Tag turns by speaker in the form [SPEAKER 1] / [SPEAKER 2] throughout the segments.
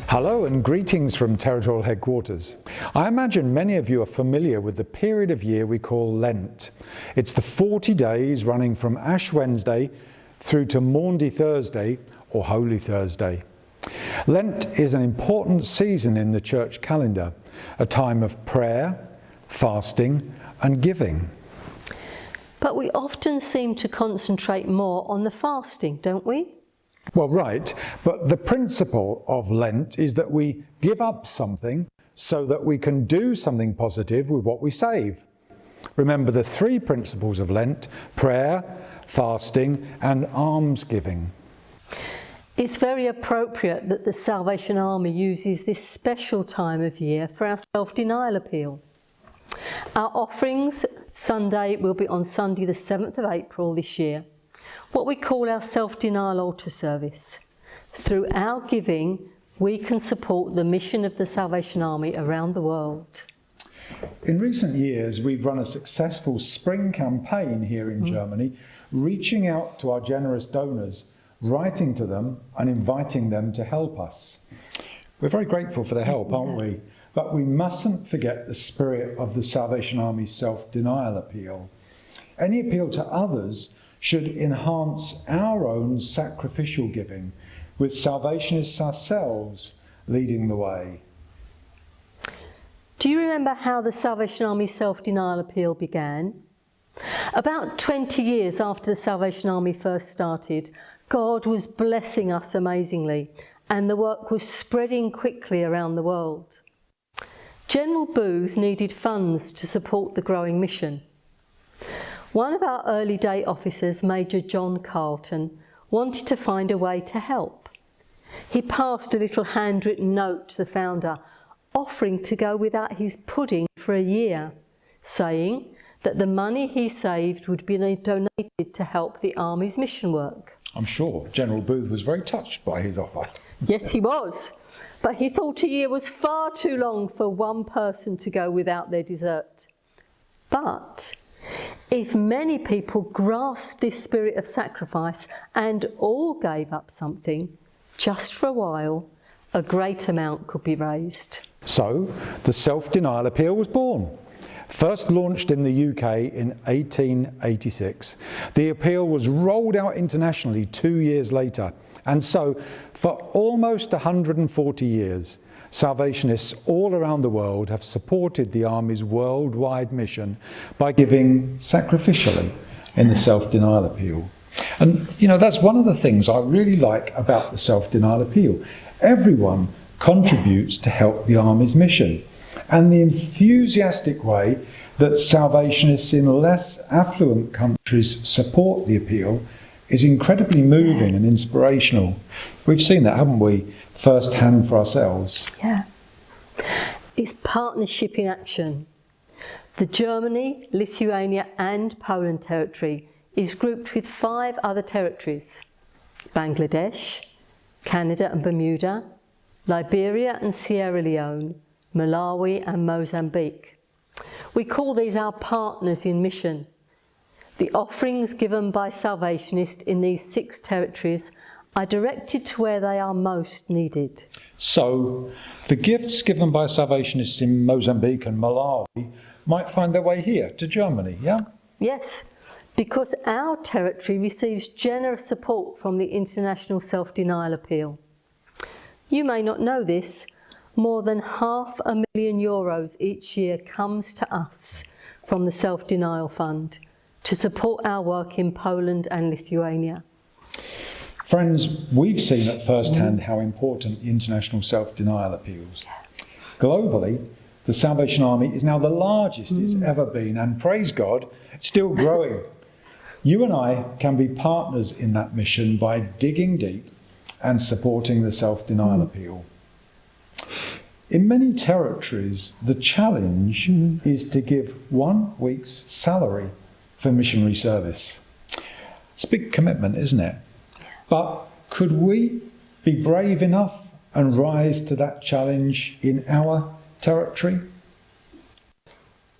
[SPEAKER 1] Hello and greetings from Territorial Headquarters. I imagine many of you are familiar with the period of year we call Lent. It's the 40 days running from Ash Wednesday through to Maundy Thursday or Holy Thursday. Lent is an important season in the church calendar, a time of prayer, fasting and giving.
[SPEAKER 2] But we often seem to concentrate more on the fasting, don't we?
[SPEAKER 1] Well, right, but the principle of Lent is that we give up something so that we can do something positive with what we save. Remember the three principles of Lent: prayer, fasting and almsgiving.
[SPEAKER 2] It's very appropriate that the Salvation Army uses this special time of year for our self-denial appeal. Our offerings Sunday will be on Sunday the 7th of April this year, what we call our self-denial altar service. Through our giving, we can support the mission of the Salvation Army around the world.
[SPEAKER 1] In recent years, we've run a successful spring campaign here in Germany, reaching out to our generous donors, writing to them and inviting them to help us. We're very grateful for their help, aren't we? But we mustn't forget the spirit of the Salvation Army's self-denial appeal. Any appeal to others should enhance our own sacrificial giving, with Salvationists ourselves leading the way.
[SPEAKER 2] Do you remember how the Salvation Army self-denial appeal began? About 20 years after the Salvation Army first started, God was blessing us amazingly, and the work was spreading quickly around the world. General Booth needed funds to support the growing mission. One of our early day officers, Major John Carlton, wanted to find a way to help. He passed a little handwritten note to the founder, offering to go without his pudding for a year, saying that the money he saved would be donated to help the Army's mission work.
[SPEAKER 1] I'm sure General Booth was very touched by his offer.
[SPEAKER 2] Yes, he was. But he thought a year was far too long for one person to go without their dessert. But if many people grasped this spirit of sacrifice and all gave up something, just for a while, a great amount could be raised.
[SPEAKER 1] So the self-denial appeal was born. First launched in the UK in 1886, the appeal was rolled out internationally 2 years later. And so, for almost 140 years, Salvationists all around the world have supported the Army's worldwide mission by giving sacrificially in the self-denial appeal. And, that's one of the things I really like about the self-denial appeal. Everyone contributes to help the Army's mission. And the enthusiastic way that Salvationists in less affluent countries support the appeal is incredibly moving and inspirational. We've seen that, haven't we, firsthand for ourselves?
[SPEAKER 2] Yeah. It's partnership in action. The Germany, Lithuania and Poland territory is grouped with 5 other territories: Bangladesh, Canada and Bermuda, Liberia and Sierra Leone, Malawi and Mozambique. We call these our partners in mission. The offerings given by Salvationists in these 6 territories are directed to where they are most needed.
[SPEAKER 1] So, the gifts given by Salvationists in Mozambique and Malawi might find their way here to Germany, yeah?
[SPEAKER 2] Yes, because our territory receives generous support from the International Self-Denial Appeal. You may not know this, more than €500,000 each year comes to us from the Self-Denial Fund to support our work in Poland and Lithuania.
[SPEAKER 1] Friends, we've seen at first hand how important the international self-denial appeals. Globally, the Salvation Army is now the largest it's ever been, and praise God, still growing. You and I can be partners in that mission by digging deep and supporting the self-denial appeal. In many territories, the challenge is to give 1 week's salary for missionary service. It's a big commitment, isn't it? But could we be brave enough and rise to that challenge in our territory?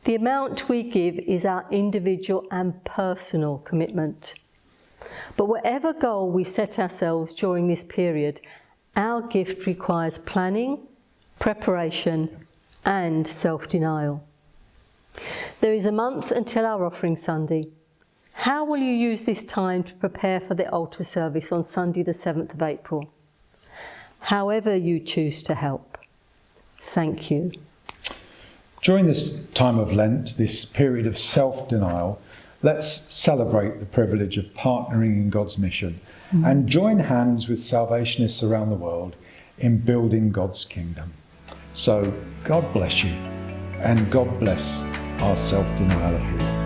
[SPEAKER 2] The amount we give is our individual and personal commitment. But whatever goal we set ourselves during this period, Our gift requires planning, preparation, and self-denial. There is a month until our offering Sunday. How will you use this time to prepare for the altar service on Sunday the 7th of April? However you choose to help. Thank you.
[SPEAKER 1] During this time of Lent, this period of self-denial, let's celebrate the privilege of partnering in God's mission and join hands with Salvationists around the world in building God's kingdom. So God bless you, and God bless our self-denial appeal.